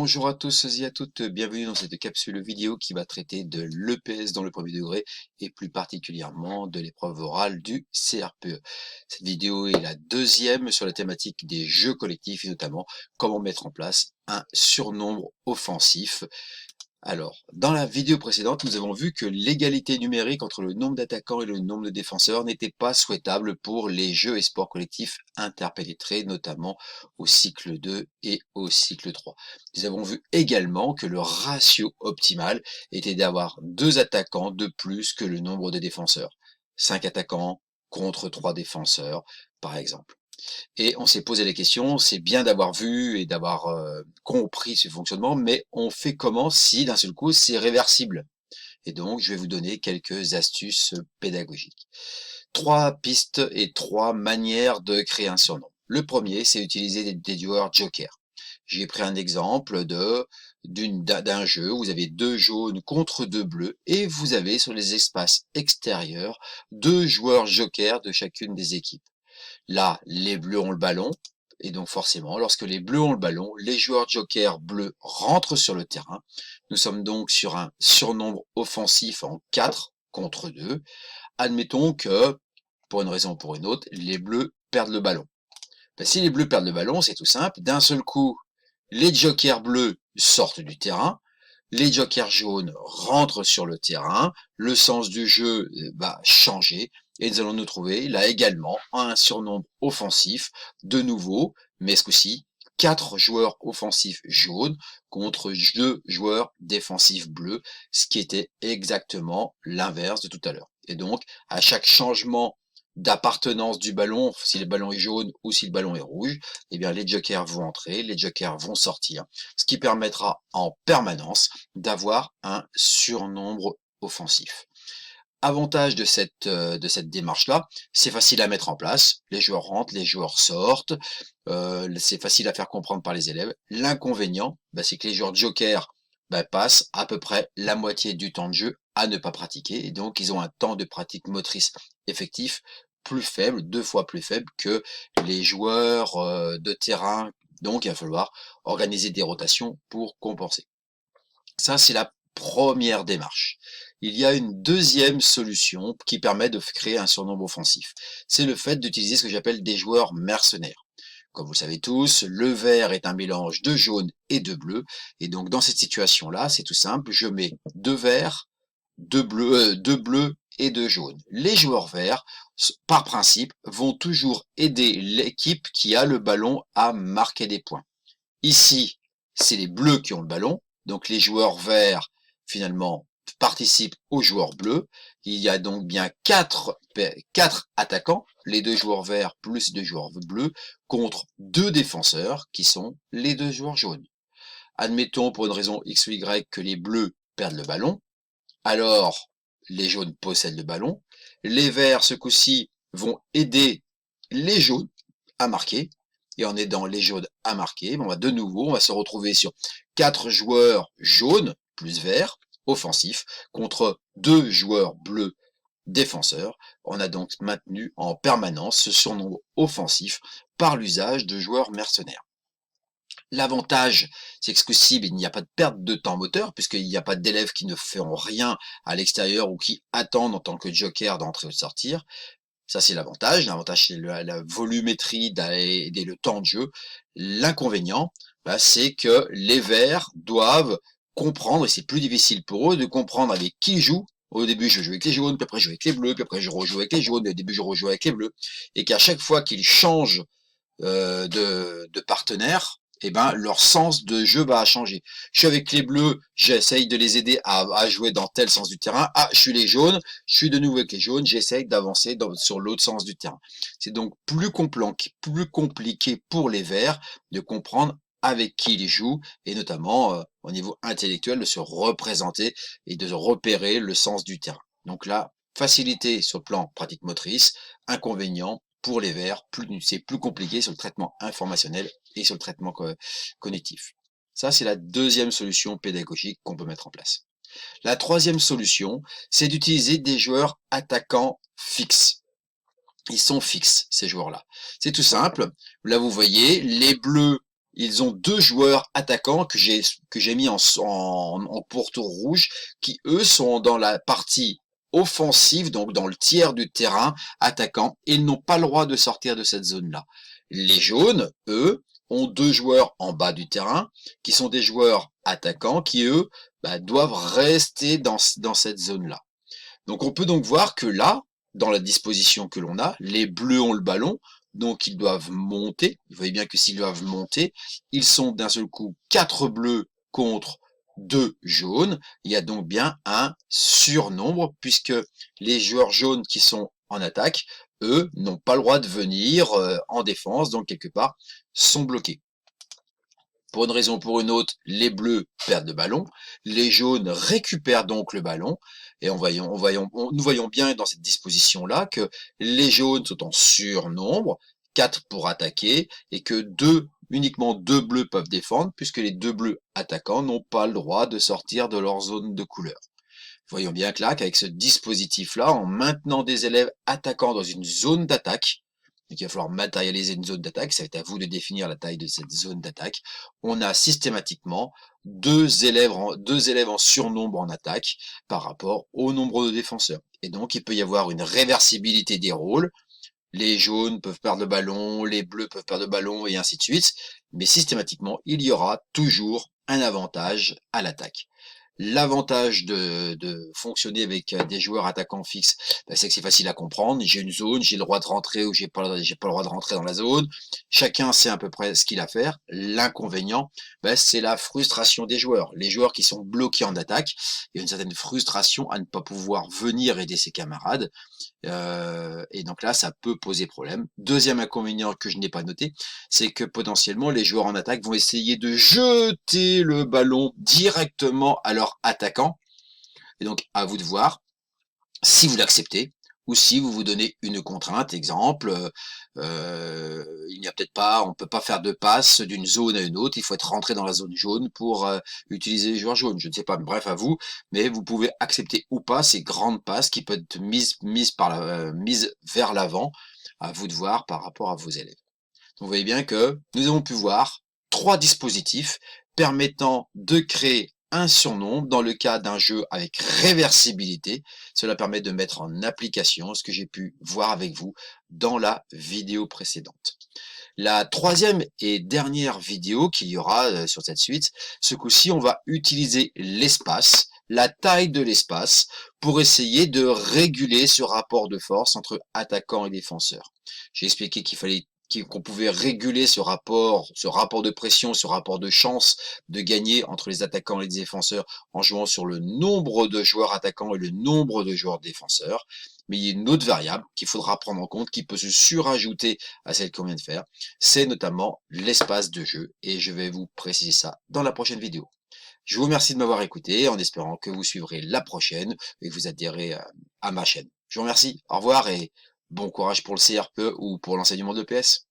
Bonjour à tous et à toutes, bienvenue dans cette capsule vidéo qui va traiter de l'EPS dans le premier degré et plus particulièrement de l'épreuve orale du CRPE. Cette vidéo est la deuxième sur la thématique des jeux collectifs et notamment comment mettre en place un surnombre offensif. Alors, dans la vidéo précédente, nous avons vu que l'égalité numérique entre le nombre d'attaquants et le nombre de défenseurs n'était pas souhaitable pour les jeux et sports collectifs interpénétrés, notamment au cycle 2 et au cycle 3. Nous avons vu également que le ratio optimal était d'avoir 2 attaquants de plus que le nombre de défenseurs. 5 attaquants contre 3 défenseurs, par exemple. Et on s'est posé la question, c'est bien d'avoir vu et d'avoir compris ce fonctionnement, mais on fait comment si d'un seul coup c'est réversible? Et donc je vais vous donner quelques astuces pédagogiques. 3 pistes et 3 manières de créer un surnom. Le premier, c'est utiliser des joueurs jokers. J'ai pris un exemple d'un jeu où vous avez 2 jaunes contre 2 bleus et vous avez sur les espaces extérieurs 2 joueurs jokers de chacune des équipes. Là, les bleus ont le ballon, et donc forcément, lorsque les bleus ont le ballon, les joueurs jokers bleus rentrent sur le terrain. Nous sommes donc sur un surnombre offensif en 4 contre 2. Admettons que, pour une raison ou pour une autre, les bleus perdent le ballon. Ben, si les bleus perdent le ballon, c'est tout simple. D'un seul coup, les jokers bleus sortent du terrain, les jokers jaunes rentrent sur le terrain, le sens du jeu va changer, et nous allons nous trouver là également un surnombre offensif, de nouveau, mais ce coup-ci, 4 joueurs offensifs jaunes contre 2 joueurs défensifs bleus, ce qui était exactement l'inverse de tout à l'heure. Et donc, à chaque changement d'appartenance du ballon, si le ballon est jaune ou si le ballon est rouge, eh bien les jokers vont entrer, les jokers vont sortir, ce qui permettra en permanence d'avoir un surnombre offensif. Avantage de cette démarche-là, c'est facile à mettre en place, les joueurs rentrent, les joueurs sortent, c'est facile à faire comprendre par les élèves. L'inconvénient, c'est que les joueurs jokers passent à peu près la moitié du temps de jeu à ne pas pratiquer, et donc ils ont un temps de pratique motrice effectif plus faible, 2 fois plus faible que les joueurs de terrain, donc il va falloir organiser des rotations pour compenser. Ça, c'est la première démarche. Il y a une deuxième solution qui permet de créer un surnombre offensif. C'est le fait d'utiliser ce que j'appelle des joueurs mercenaires. Comme vous le savez tous, le vert est un mélange de jaune et de bleu. Et donc, dans cette situation-là, c'est tout simple. Je mets 2 verts, 2 bleus et 2 jaunes. Les joueurs verts, par principe, vont toujours aider l'équipe qui a le ballon à marquer des points. Ici, c'est les bleus qui ont le ballon. Donc les joueurs verts, finalement, participent aux joueurs bleus. Il y a donc bien 4 attaquants, les 2 joueurs verts plus les 2 joueurs bleus, contre 2 défenseurs qui sont les 2 joueurs jaunes. Admettons pour une raison X ou Y que les bleus perdent le ballon. Alors, les jaunes possèdent le ballon. Les verts, ce coup-ci, vont aider les jaunes à marquer. Et en aidant les jaunes à marquer, on va se retrouver sur 4 joueurs jaunes plus verts offensifs contre 2 joueurs bleus défenseurs. On a donc maintenu en permanence ce surnombre offensif par l'usage de joueurs mercenaires. L'avantage, c'est que ce coup-ci, il n'y a pas de perte de temps moteur, puisqu'il n'y a pas d'élèves qui ne feront rien à l'extérieur ou qui attendent en tant que joker d'entrer ou de sortir. Ça, c'est l'avantage. L'avantage, c'est la volumétrie et le temps de jeu. L'inconvénient, c'est que les verts doivent comprendre, et c'est plus difficile pour eux de comprendre avec qui ils jouent. Au début, je joue avec les jaunes, puis après, je joue avec les bleus, puis après, je rejoue avec les jaunes, et au début, je rejoue avec les bleus. Et qu'à chaque fois qu'ils changent de partenaire, leur sens de jeu va changer. Je suis avec les bleus, j'essaye de les aider à jouer dans tel sens du terrain. Ah, je suis les jaunes, je suis de nouveau avec les jaunes, j'essaye d'avancer sur l'autre sens du terrain. C'est donc plus compliqué pour les verts de comprendre avec qui ils jouent, et notamment au niveau intellectuel de se représenter et de repérer le sens du terrain. Donc là, facilité sur le plan pratique motrice, inconvénient pour les verts, c'est plus compliqué sur le traitement informationnel et sur le traitement cognitif. Ça, c'est la deuxième solution pédagogique qu'on peut mettre en place. La troisième solution, c'est d'utiliser des joueurs attaquants fixes. Ils sont fixes, ces joueurs-là. C'est tout simple. Là, vous voyez, les bleus ils ont deux joueurs attaquants que j'ai mis en pourtour rouge, qui eux sont dans la partie offensive, donc dans le tiers du terrain attaquant, et ils n'ont pas le droit de sortir de cette zone-là. Les jaunes, eux, ont deux joueurs en bas du terrain, qui sont des joueurs attaquants, qui eux doivent rester dans cette zone-là. Donc on peut donc voir que là, dans la disposition que l'on a, les bleus ont le ballon, donc ils doivent monter. Vous voyez bien que s'ils doivent monter, ils sont d'un seul coup 4 bleus contre 2 jaunes. Il y a donc bien un surnombre, puisque les joueurs jaunes qui sont en attaque, eux, n'ont pas le droit de venir en défense, donc quelque part, sont bloqués. Pour une raison ou pour une autre, les bleus perdent le ballon, les jaunes récupèrent donc le ballon, et nous voyons bien dans cette disposition-là que les jaunes sont en surnombre, 4 pour attaquer, et que uniquement 2 bleus peuvent défendre, puisque les 2 bleus attaquants n'ont pas le droit de sortir de leur zone de couleur. Voyons bien que là, qu'avec ce dispositif-là, en maintenant des élèves attaquants dans une zone d'attaque, donc il va falloir matérialiser une zone d'attaque, ça va être à vous de définir la taille de cette zone d'attaque. On a systématiquement deux élèves en surnombre en attaque par rapport au nombre de défenseurs. Et donc il peut y avoir une réversibilité des rôles. Les jaunes peuvent perdre le ballon, les bleus peuvent perdre le ballon et ainsi de suite. Mais systématiquement, il y aura toujours un avantage à l'attaque. L'avantage de fonctionner avec des joueurs attaquants fixes, c'est que c'est facile à comprendre. J'ai une zone, j'ai le droit de rentrer ou j'ai pas le droit de rentrer dans la zone. Chacun sait à peu près ce qu'il a à faire. L'inconvénient, c'est la frustration des joueurs. Les joueurs qui sont bloqués en attaque, il y a une certaine frustration à ne pas pouvoir venir aider ses camarades. Et donc là, ça peut poser problème. Deuxième inconvénient que je n'ai pas noté, c'est que potentiellement les joueurs en attaque vont essayer de jeter le ballon directement à leur attaquant. Et donc, à vous de voir si vous l'acceptez ou si vous vous donnez une contrainte. Exemple, il n'y a peut-être pas, on peut pas faire de passe d'une zone à une autre. Il faut être rentré dans la zone jaune pour utiliser les joueurs jaunes. Je ne sais pas, bref, à vous. Mais vous pouvez accepter ou pas ces grandes passes qui peuvent être mises vers l'avant. À vous de voir par rapport à vos élèves. Donc, vous voyez bien que nous avons pu voir 3 dispositifs permettant de créer un surnombre dans le cas d'un jeu avec réversibilité. Cela permet de mettre en application ce que j'ai pu voir avec vous dans la vidéo précédente. La troisième et dernière vidéo qu'il y aura sur cette suite, ce coup-ci, on va utiliser l'espace, la taille de l'espace, pour essayer de réguler ce rapport de force entre attaquant et défenseur. J'ai expliqué qu'on pouvait réguler ce rapport de pression, ce rapport de chance de gagner entre les attaquants et les défenseurs en jouant sur le nombre de joueurs attaquants et le nombre de joueurs défenseurs. Mais il y a une autre variable qu'il faudra prendre en compte, qui peut se surajouter à celle qu'on vient de faire, c'est notamment l'espace de jeu, et je vais vous préciser ça dans la prochaine vidéo. Je vous remercie de m'avoir écouté, en espérant que vous suivrez la prochaine et que vous adhérez à ma chaîne. Je vous remercie, au revoir et bon courage pour le CRPE ou pour l'enseignement de PS.